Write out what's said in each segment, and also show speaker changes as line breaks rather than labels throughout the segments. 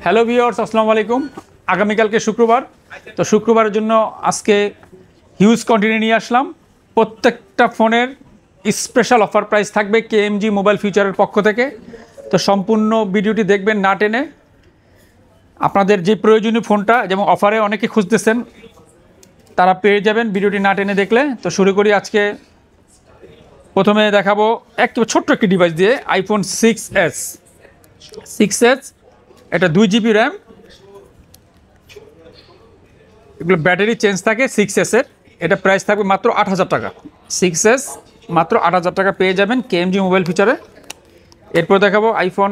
Hello viewers, আসসালামু আলাইকুম। আগামীকালকে শুক্রবার, তো শুক্রবারের জন্য আজকে হিউজ কোয়ান্টিটি নিয়ে আসলাম। প্রত্যেকটা ফোনের স্পেশাল অফার প্রাইস থাকবে কেএমজি মোবাইল ফিউচারের পক্ষ থেকে। তো সম্পূর্ণ ভিডিওটি দেখবেন না টেনে। আপনাদের যে প্রয়োজনীয় ফোনটা যেমন অফারে অনেকে খুঁজতেছেন তারা পেয়ে যাবেন ভিডিওটি না টেনে দেখলে। তো শুরু করি। আজকে প্রথমে দেখাবো ছোট্ট একটি ডিভাইস দিয়ে, আইফোন 6s। এটা 2GB র্যাম, এগুলো ব্যাটারি চেঞ্জ থাকে 6s এর। এটা প্রাইস থাকবে মাত্র 8,000 টাকা। 6s মাত্র 8,000 টাকা পেয়ে যাবেন কেএমজি মোবাইল ফিচারে। এরপর দেখাবো আইফোন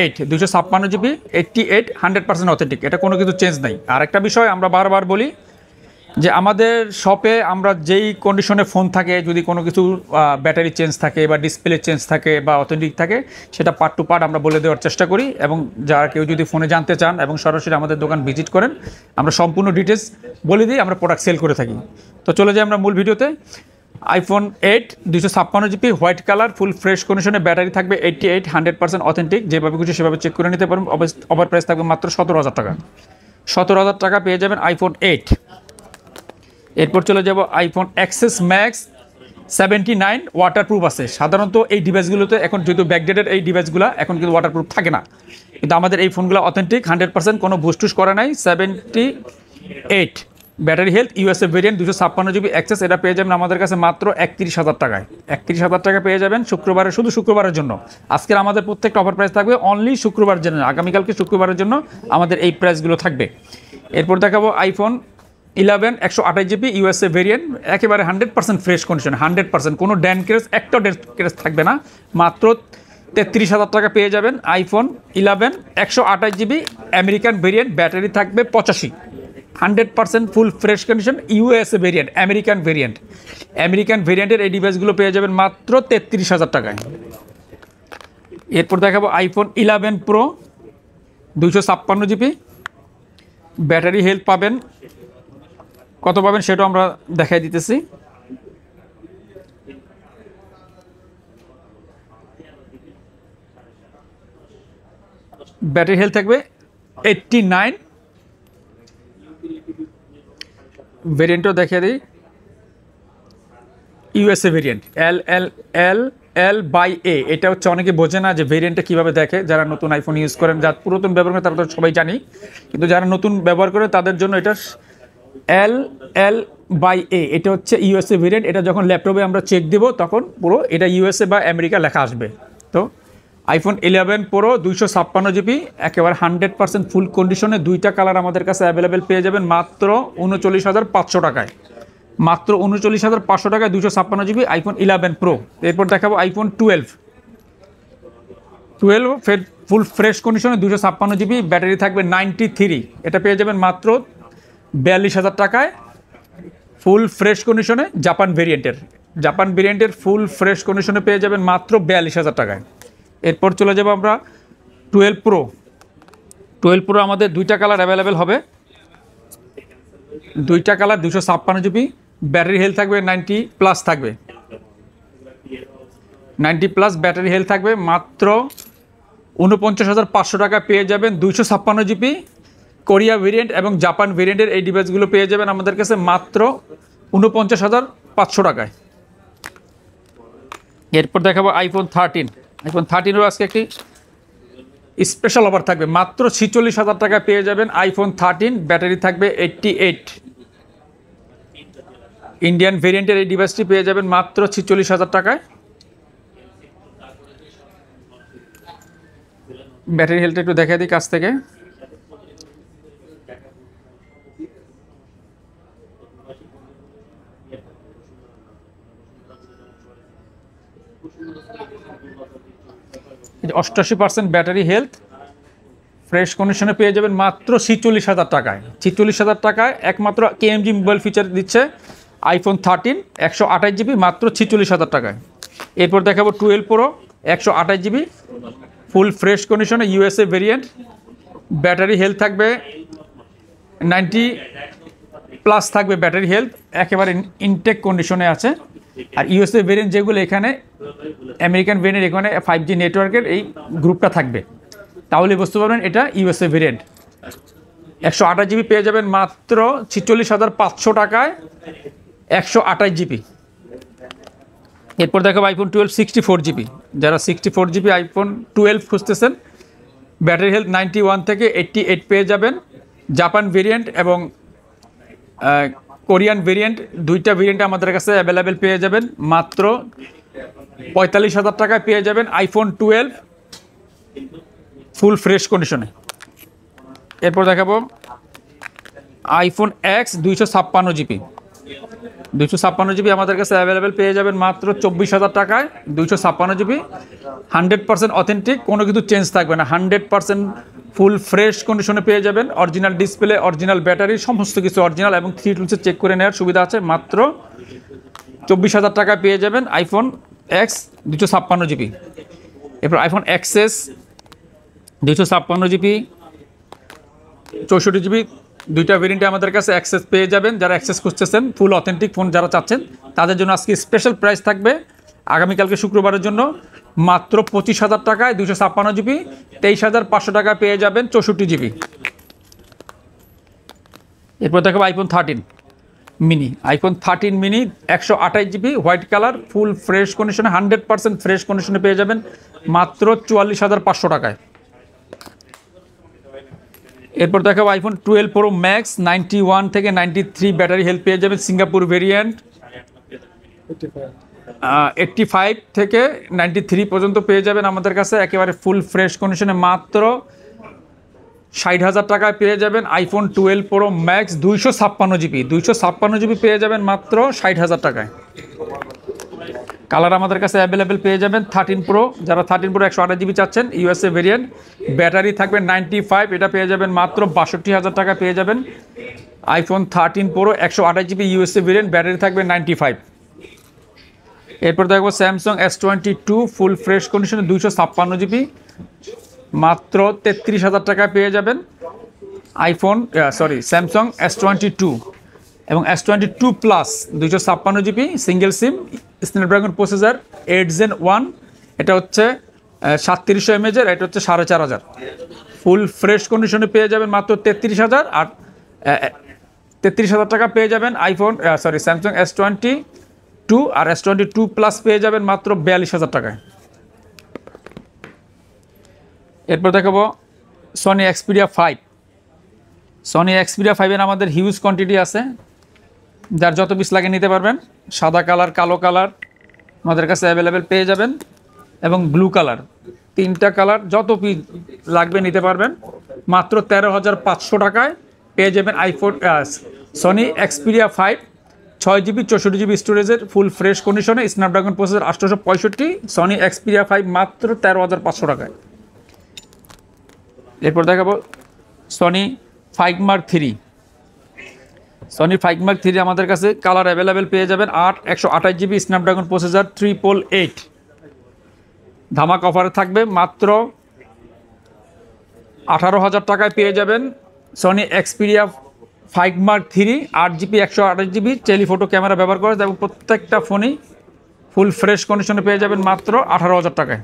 8 256GB 88 100% অথেন্টিক, এটা কোনো কিছু চেঞ্জ নাই। আর একটা বিষয় আমরা বারবার বলি যে আমাদের শপে আমরা যেই কন্ডিশনে ফোন থাকে, যদি কোনো কিছু ব্যাটারি চেঞ্জ থাকে বা ডিসপ্লে চেঞ্জ থাকে বা অথেন্টিক থাকে, সেটা পার্ট টু পার্ট আমরা বলে দেওয়ার চেষ্টা করি। এবং যারা কেউ যদি ফোনে জানতে চান এবং সরাসরি আমাদের দোকান ভিজিট করেন, আমরা সম্পূর্ণ ডিটেলস বলে দিই, আমরা প্রোডাক্ট সেল করে থাকি। তো চলে যাই আমরা মূল ভিডিওতে। IPhone 8 256GB white colour, full fresh কন্ডিশনে, ব্যাটারি থাকবে 88 100% অথেন্টিক। যেভাবে খুশি সেভাবে চেক করে নিতে পারবেন। ওভার প্রাইস থাকবে মাত্র 17,000 টাকা। 17,000 টাকা পেয়ে যাবেন আইফোন 8। এরপর চলে যাব আইফোন XS ম্যাক্স 79, ওয়াটারপ্রুফ আছে। সাধারণত এই ডিভাইসগুলোতে এখন যেহেতু ব্যাকডেটেড এই ডিভাইসগুলো এখন কিন্তু ওয়াটারপ্রুফ থাকে না, কিন্তু আমাদের এই ফোনগুলো অথেন্টিক 100%, কোনো বুস্টুস করা নাই। 78 battery health, USA variant 256GB XS, এটা পেয়ে যাবেন আমাদের কাছে মাত্র 31,000 টাকায়। 31,000 টাকা পেয়ে যাবেন শুক্রবারে, শুধু শুক্রবারের জন্য। আজকের আমাদের প্রত্যেকটা অফার প্রাইস থাকবে অনলি শুক্রবারের জন্য। আগামীকালকে শুক্রবারের জন্য আমাদের এই প্রাইসগুলো থাকবে। এরপর দেখাবো আইফোন 11 128GB ইউএসএ ভেরিয়েন্ট, একেবারে 100% ফ্রেশ কন্ডিশন, 100%, কোনো ড্যান ক্রেস, একটা ড্যান ক্রেস থাকবে না। মাত্র 33,000 টাকা পেয়ে যাবেন iPhone 11 128GB American variant, battery থাকবে 85, 100% full fresh condition, USA variant, American ভেরিয়েন্টের এই ডিভাইসগুলো পেয়ে যাবেন মাত্র 33,000 টাকায়। এরপর দেখাবো iPhone 11 pro 256GB, battery health পাবেন, কত পাবেন সেটাও আমরা দেখাই দিতেছি। ব্যাটারি হেলথ থাকবে 89, ভেরিয়েন্টও দেখিয়ে দিই, ইউএসএ ভেরিয়েন্ট LLL/A। এটা হচ্ছে অনেকে বোঝে না যে ভেরিয়েন্টটা কীভাবে দেখে। যারা নতুন আইফোন ইউজ করেন, যারা পুরাতন ব্যবহার করেন তারা তো সবাই জানি, কিন্তু যারা নতুন ব্যবহার করে তাদের জন্য এটা LL/A, এটা হচ্ছে ইউএসএ ভেরিয়েন্ট। এটা যখন ল্যাপটপে আমরা চেক দেবো তখন পুরো এটা ইউএসএ বা আমেরিকা লেখা আসবে। তো আইফোন 11 প্রো 256GB একেবারে 100% ফুল কন্ডিশনে, দুইটা কালার আমাদের কাছে অ্যাভেলেবেল পেয়ে যাবেন মাত্র 39,500 টাকায়। মাত্র 39,500 টাকায় 256GB আইফোন 11 প্রো। এরপর দেখাবো আইফোন 12 ফুল ফ্রেশ কন্ডিশনে 256GB, ব্যাটারি থাকবে 93, এটা পেয়ে যাবেন মাত্র 42,000 টাকায় ফুল ফ্রেশ কন্ডিশনে। জাপান ভেরিয়েন্টের ফুল ফ্রেশ কন্ডিশনে পেয়ে যাবেন মাত্র 42,000 টাকায়। এরপর চলে যাব আমরা 12 প্রো। আমাদের দুইটা কালার অ্যাভেলেবেল হবে, দুইটা কালার 256GB, ব্যাটারি হেলথ থাকবে 90+ থাকবে, 90+ ব্যাটারি হেলথ থাকবে। মাত্র 49,500 টাকা পেয়ে যাবেন 256GB কোরিয়া ভেরিয়েন্ট এবং জাপান ভেরিয়েন্টের এই ডিভাইসগুলো পেয়ে যাবেন আমাদের কাছে মাত্র 49,500 টাকায়। এরপর দেখাবো আইফোন 13 আজকে একটি স্পেশাল অফার থাকবে, মাত্র 46,000 টাকা পেয়ে যাবেন আইফোন 13, ব্যাটারি থাকবে 88, ইন্ডিয়ান ভেরিয়েন্টের এই ডিভাইসটি পেয়ে যাবেন মাত্র 46,000 টাকায়। ব্যাটারি হেলথ একটু দেখা দিই কাছ থেকে। এটা 88% ব্যাটারি হেলথ, ফ্রেশ কন্ডিশনে পেয়ে যাবেন মাত্র 46,000 টাকায়। 46,000 টাকায় একমাত্র কেএমজি মোবাইল ফিচার দিচ্ছে আইফোন 13 128GB মাত্র 46,000 টাকায়। এরপর দেখাবো 12 প্রো 128GB ফুল ফ্রেশ কন্ডিশনে, ইউএসএ ভেরিয়েন্ট, ব্যাটারি হেলথ থাকবে 90+ থাকবে ব্যাটারি হেলথ, একেবারে ইনটেক কন্ডিশনে আছে। আর ইউএসএ ভেরিয়েন্ট যেগুলো, এখানে আমেরিকান ভেরিয়েন্ট, এখানে 5G নেটওয়ার্কের এই গ্রুপটা থাকবে। তাহলে বুঝতে পারবেন এটা ইউএসএ ভেরিয়েন্ট। 128 জিবি পেয়ে যাবেন মাত্র 46,500 টাকায়, 128 জিবি। এরপর দেখাবো আইফোন 12 64 জিবি। যারা 64 জিবি আইফোন 12 খুঁজতেছেন, ব্যাটারি হেলথ 91 থেকে 88 পেয়ে যাবেন। জাপান ভেরিয়েন্ট এবং কোরিয়ান ভেরিয়েন্ট, দুইটা ভেরিয়েন্ট আমাদের কাছে অ্যাভেলেবেল পেয়ে যাবেন মাত্র 45,000 টাকায় পেয়ে যাবেন আইফোন 12 ফুল ফ্রেশ কন্ডিশনে। এরপর দেখাবো আইফোন এক্স 256 জিবি। 256 জিবি আমাদের কাছে অ্যাভেলেবেল পেয়ে যাবেন মাত্র 24,000 টাকায়। 256 জিবি 100% অথেন্টিক, কোনো কিছু চেঞ্জ থাকবে না, 100% ফুল ফ্রেশ কন্ডিশনে পেয়ে যাবেন। অরিজিনাল ডিসপ্লে, অরিজিনাল ব্যাটারি, সমস্ত কিছু অরিজিনাল এবং 3 টুলসে চেক করে নেওয়ার সুবিধা আছে। মাত্র 24,000 টাকায় পেয়ে যাবেন আইফোন এক্স 256 জিবি। এরপর আইফোন এক্সএস 256 জিবি 64 জিবি, দুইটা ভেরিয়েন্টে আমাদের কাছে অ্যাক্সেস পেয়ে যাবেন। যারা অ্যাক্সেস খুঁজতেছেন, ফুল অথেন্টিক ফোন যারা চাচ্ছেন, তাদের জন্য আজকে স্পেশাল প্রাইস থাকবে আগামীকালকে শুক্রবারের জন্য মাত্র 25,000 টাকায় 256 জিবি, 23,500 টাকায় পেয়ে যাবেন 64 জিবি। এরপর দেখাবো iPhone 13 mini. IPhone 13 mini 128 GB white colour, full fresh কন্ডিশনে, 100% ফ্রেশ কন্ডিশনে পেয়ে যাবেন মাত্র 44,500 টাকায়। এরপর দেখাবো আইফোন 12 প্রো ম্যাক্স 91 থেকে 93 ব্যাটারি হেলথ পেয়ে যাবেন। সিঙ্গাপুর ভেরিয়েন্ট 85 থেকে 93 পর্যন্ত পেয়ে যাবেন আমাদের কাছে একেবারে ফুল ফ্রেশ কন্ডিশনে মাত্র 60,000 টাকায় পেয়ে যাবেন iPhone 12 pro max 256 GB. 256 GB পেয়ে যাবেন মাত্র 60,000 টাকায়। কালার আমাদের কাছে অ্যাভেলেবেল পেয়ে যাবেন 13 প্রো। যারা 13 প্রো 128 জিবি চাচ্ছেন, ইউএসএ ভেরিয়েন্ট, ব্যাটারি থাকবে 95, এটা পেয়ে যাবেন মাত্র 62,000 টাকা পেয়ে যাবেন iPhone 13 pro 128 GB USA variant, battery থাকবে 95। এরপর দেখবো স্যামসাং S22 ফুল ফ্রেশ কন্ডিশনে 256 জিবি মাত্র 33,000 টাকায় পেয়ে যাবেন আইফোন স্যামসাং S22 এবং S22 প্লাস 256 জিবি সিঙ্গেল সিম, স্ন্যাপড্রাগন প্রসেসর 8 Gen 1, এটা হচ্ছে 3700 mAh, এটা হচ্ছে 4,500। ফুল ফ্রেশ কন্ডিশনে পেয়ে যাবেন মাত্র 33,000, আর 33,000 টাকা পেয়ে যাবেন আইফোন স্যামসাং S22 আর S22 প্লাস পেয়ে যাবেন মাত্র 42,000 টাকায়। এরপর দেখাবো সনি এক্সপিরিয়া 5। সনি এক্সপিরিয়া 5 এর আমাদের হিউজ কোয়ান্টিটি আছে, যার যত পিস লাগে নিতে পারবেন। সাদা কালার, কালো কালার আমাদের কাছে অ্যাভেলেবেল পেয়ে যাবেন এবং ব্লু কালার, 3টা কালার যত পিস লাগবে নিতে পারবেন। মাত্র 13,500 টাকায় পেয়ে যাবেন iPhone Sony Xperia 5 6 GB 64 GB স্টোরেজের ফুল ফ্রেশ কন্ডিশনে, স্ন্যাপড্রাগন প্রসেসর 865, সনি এক্সপিরিয়া 5 মাত্র 13,500 টাকায়। এরপর দেখাবো Sony five mark 3। Sony five mark 3 আমাদের কাছে কালার অ্যাভেলেবেল পেয়ে যাবেন 128 জিবি স্ন্যাপড্রাগন প্রসেসর 888, ধামাক অফারে থাকবে মাত্র 18,000 টাকায় পেয়ে যাবেন Sony Xperia 5 mark 3 8 GB 128 GB telephoto camera ব্যবহার করে, এবং প্রত্যেকটা ফোনই ফুল ফ্রেশ কন্ডিশনে পেয়ে যাবেন মাত্র 18,000 টাকায়।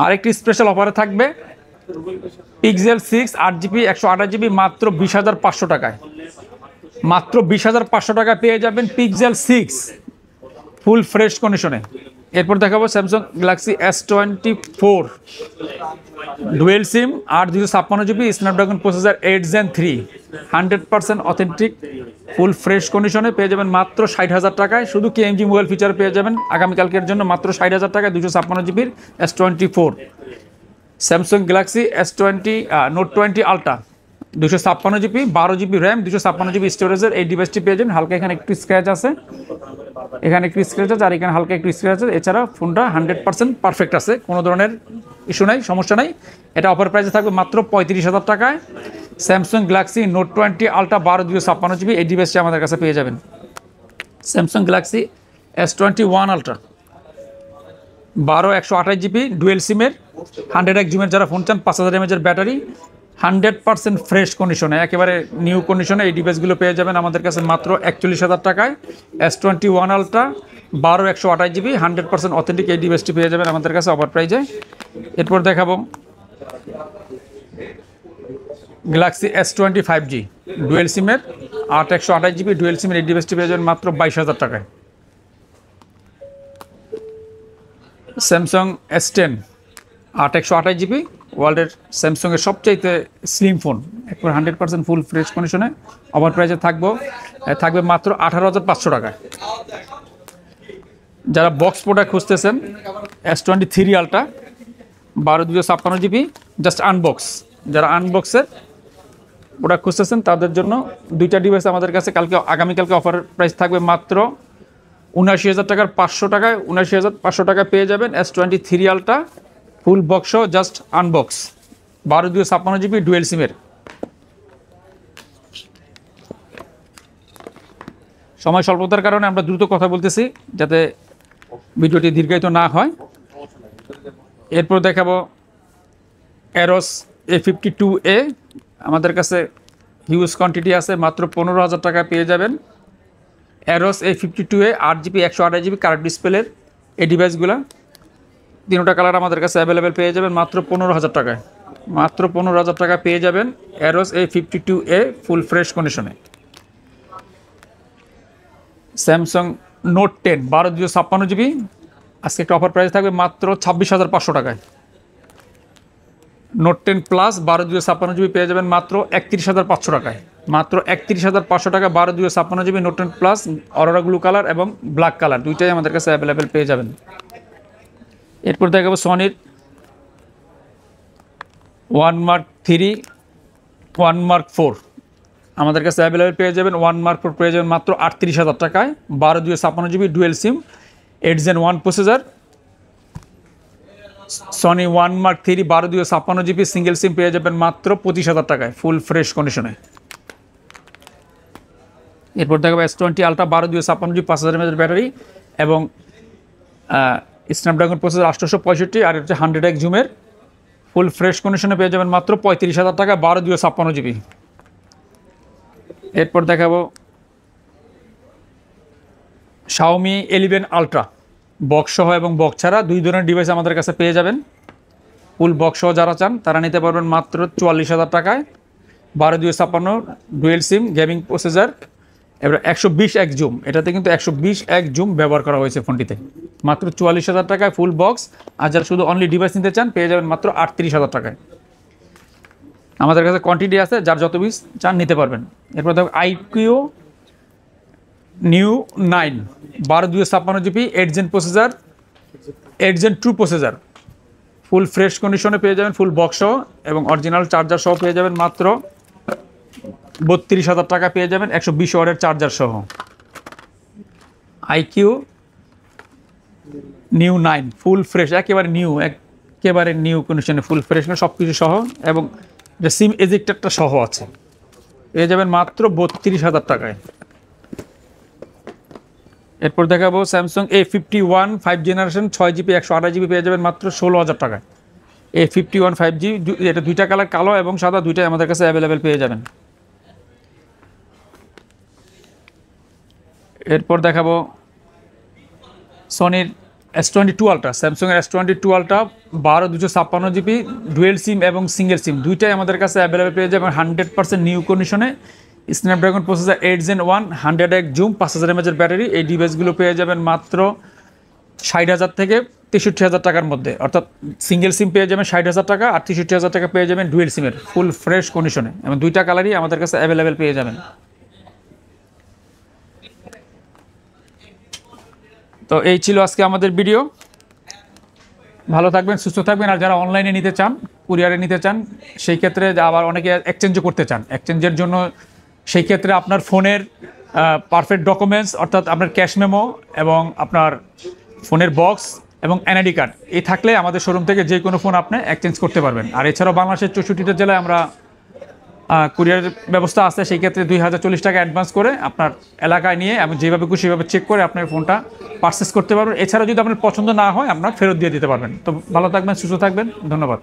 আরেকটি স্পেশাল অফারে থাকবে পিক্সেল 6 8 জিবি 128 জিবি মাত্র 20,500 টাকায়। মাত্র 20,500 টাকায় পেয়ে যাবেন পিক্সেল 6 ফুল ফ্রেশ কন্ডিশনে। এরপর দেখাবো Samsung Galaxy S24 dual sim 8 GB Snapdragon processor 8 Gen 3, 100% authentic full fresh কন্ডিশনে পেয়ে যাবেন মাত্র 60,000 টাকায়। শুধু কেএমজি মোবাইল ফিচার পেয়ে যাবেন আগামীকালকের জন্য মাত্র 60,000 টাকায় 256 জিবির S24। Samsung Galaxy S20 note 20 ultra 256 GB 12 GB RAM 256 GB স্টোরেজের এই ডিভাইসটি পেয়ে যাবেন। হালকা এখানে একটু স্ক্র্যাচ আছে, এখানে একটু স্ক্র্যাচ আছে, আর এখানে হালকা একটু স্ক্র্যাচ আছে। এছাড়া ফোনটা 100% পারফেক্ট আছে, কোনো ধরনের ইস্যু নাই, সমস্যা নাই। এটা অফার প্রাইসে থাকবে মাত্র 35,000 টাকায়। Samsung Galaxy note 20 ultra 12 256 GB এই ডিভাইসটি আমাদের কাছে পেয়ে যাবেন। Samsung Galaxy S21 ultra 128 GB dual সিমের 100 জিমের যারা ফোন চান, 5000 mAh ব্যাটারি, 100% ফ্রেশ কন্ডিশনে, একেবারে নিউ কন্ডিশনে এই ডিভাইসগুলো পেয়ে যাবেন আমাদের কাছে মাত্র 41,000 টাকায়। S21 আলট্রা 128 জিবি 100% অথেন্টিক এই ডিভাইসটি পেয়ে যাবেন আমাদের কাছে অফার প্রাইজে। এরপর দেখাবো গ্যালাক্সি S20 5G ডুয়েল সিমের 8/128 GB ডুয়েল সিমের এই ডিভাইসটি পেয়ে যাবেন মাত্র 22,000 টাকায়। স্যামসাং S10 8/128 GB ওয়ার্ল্ডের স্যামসাংয়ের সবচাইতে স্লিম ফোন, একবার 100% ফুল ফ্রেশ কন্ডিশনে অফার প্রাইসে থাকবে মাত্র 18,500 টাকায়। যারা বক্স প্রোডাক্ট খুঁজতেছেন S23 ultra 12/256 GB just unbox, যারা আনবক্সের প্রোডাক্ট খুঁজতেছেন তাদের জন্য দুইটা ডিভাইস আমাদের কাছে আগামীকালকে অফার প্রাইস থাকবে মাত্র 79,000 টাকার 500 টাকায়। 79,500 টাকায় পেয়ে যাবেন S23 ultra full box just unbox 12/256 GB dual সিমের। সময় স্বল্পতার কারণে আমরা দ্রুত কথা বলতেছি যাতে ভিডিওটি দীর্ঘায়িত না হয়। এরপর দেখাবো এরোস A52A, আমাদের কাছে হিউজ কোয়ান্টিটি আছে, মাত্র 15,000 টাকায় পেয়ে যাবেন arrows A52A 8GB 128GB curve ডিসপ্লের এই ডিভাইসগুলো। তিনটা কালার আমাদের কাছে অ্যাভেলেবেল পেয়ে যাবেন মাত্র 15,000 টাকায়। মাত্র 15,000 টাকা পেয়ে যাবেন এরোস A52A ফুল ফ্রেশ কন্ডিশনে। স্যামসাং নোট 10 12/256 GB আজকে একটা অফার প্রাইস থাকবে মাত্র 26,500 টাকায়। নোট 10 প্লাস 12/256 GB পেয়ে যাবেন মাত্র 31,500 টাকায়। মাত্র 31,500 টাকা 12/256 GB note 10 plus Aurora blue colour এবং ব্ল্যাক কালার দুইটাই আমাদের কাছে অ্যাভেলেবেল পেয়ে যাবেন। এরপর দেখাবো সনির 1 Mark 3 1 Mark 4 আমাদের কাছে অ্যাভেলেবেল পেয়ে যাবেন। 1 Mark 4 পেয়ে যাবেন মাত্র 38,000 টাকায় 12/256 GB dual sim 8 Gen 1 processor. Sony 1 Mark 3 12/256 GB single sim পেয়ে যাবেন মাত্র 25,000 টাকায় ফুল ফ্রেশ কন্ডিশনে। এরপর দেখাবো S20 ultra 12/256 GB 5000 mAh battery এবং স্ন্যাপড্রাগন প্রসেসর 865 আর হচ্ছে 100x জুমের ফুল ফ্রেশ কন্ডিশনে পেয়ে যাবেন মাত্র 35,000 টাকা 12/256 GB। এরপর দেখাবো Xiaomi 11 আলট্রা বক্স সহ এবং বক্স ছাড়া দুই ধরনের ডিভাইস আমাদের কাছে পেয়ে যাবেন। ফুল বক্স সহ যারা চান তারা নিতে পারবেন মাত্র 44,000 টাকায় 12/256 ডুয়েল সিম গেমিং প্রসেসর। এবার 120x জুম, এটাতে কিন্তু 120x জুম ব্যবহার করা হয়েছে ফোনটিতে। মাত্র 44,000 টাকায় ফুল বক্স। আর যারা শুধু অনলি ডিভাইস নিতে চান পেয়ে যাবেন মাত্র 38,000 টাকায়। আমাদের কাছে কোয়ান্টিটি আছে, যার যত পিস চান নিতে পারবেন। এরপর দেখো iQOO Neo 9 12/256 GB 8 Gen processor 8 Gen 2 processor full fresh কন্ডিশনে পেয়ে যাবেন ফুল বক্স সহ এবং অরিজিনাল চার্জার সহ পেয়ে যাবেন মাত্র 32,000 টাকা পেয়ে যাবেন 120 ওয়াটের চার্জার সহ। iQOO Neo 9 ফুল ফ্রেশ একেবারে নিউ কন্ডিশনে ফুল ফ্রেশ সব কিছু সহ এবং সিম এজেক্টরটা সহ আছে, পেয়ে যাবেন মাত্র 32,000 টাকায়। এরপর দেখাবো Samsung A51 5 generation 6GB 128GB পেয়ে যাবেন মাত্র 16,000 টাকায়। A51 5G এটা দুইটা কালার কালো এবং সাদা দুইটাই আমাদের কাছে অ্যাভেলেবেল পেয়ে যাবেন। এরপর দেখাবো সনির S22 আলট্রা, স্যামসাংয়ের S22 আলট্রা 12/256 GB ডুয়েল সিম এবং সিঙ্গেল সিম দুইটাই আমাদের কাছে অ্যাভেলেবেল পেয়ে যাবেন 100% নিউ কন্ডিশনে। Snapdragon processor 8 Gen 1 100x zoom 5000 mAh battery এই ডিভাইসগুলো পেয়ে যাবেন মাত্র 60,000 থেকে 63,000 টাকার মধ্যে, অর্থাৎ সিঙ্গেল সিম পেয়ে যাবেন 60,000 টাকা আর 63,000 টাকা পেয়ে যাবেন ডুয়েল সিমের ফুল ফ্রেশ কন্ডিশনে এবং দুইটা কালারই আমাদের কাছে অ্যাভেলেবেল পেয়ে যাবেন। তো এই ছিল আজকে আমাদের ভিডিও। ভালো থাকবেন, সুস্থ থাকবেন। আর যারা অনলাইনে নিতে চান, কুরিয়ারে নিতে চান, সেই ক্ষেত্রে আবার অনেকে এক্সচেঞ্জও করতে চান, এক্সচেঞ্জের জন্য সেই ক্ষেত্রে আপনার ফোনের পারফেক্ট ডকুমেন্টস অর্থাৎ আপনার ক্যাশ মেমো এবং আপনার ফোনের বক্স এবং এনআইডি কার্ড এই থাকলে আমাদের শোরুম থেকে যে কোনো ফোন আপনি এক্সচেঞ্জ করতে পারবেন। আর এছাড়াও বাংলাদেশের 64টা জেলায় আমরা কুরিয়ার ব্যবস্থা আছে, সেই ক্ষেত্রে 2040 টাকা অ্যাডভান্স করে আপনার এলাকায় নিয়ে আমি যেভাবে খুশি সেভাবে চেক করে আপনার ফোনটা পারচেস করতে পারবেন। এছাড়াও যদি আপনার পছন্দ না হয় আপনার ফেরত দিয়ে দিতে পারবেন। তো ভালো থাকবেন, সুস্থ থাকবেন, ধন্যবাদ।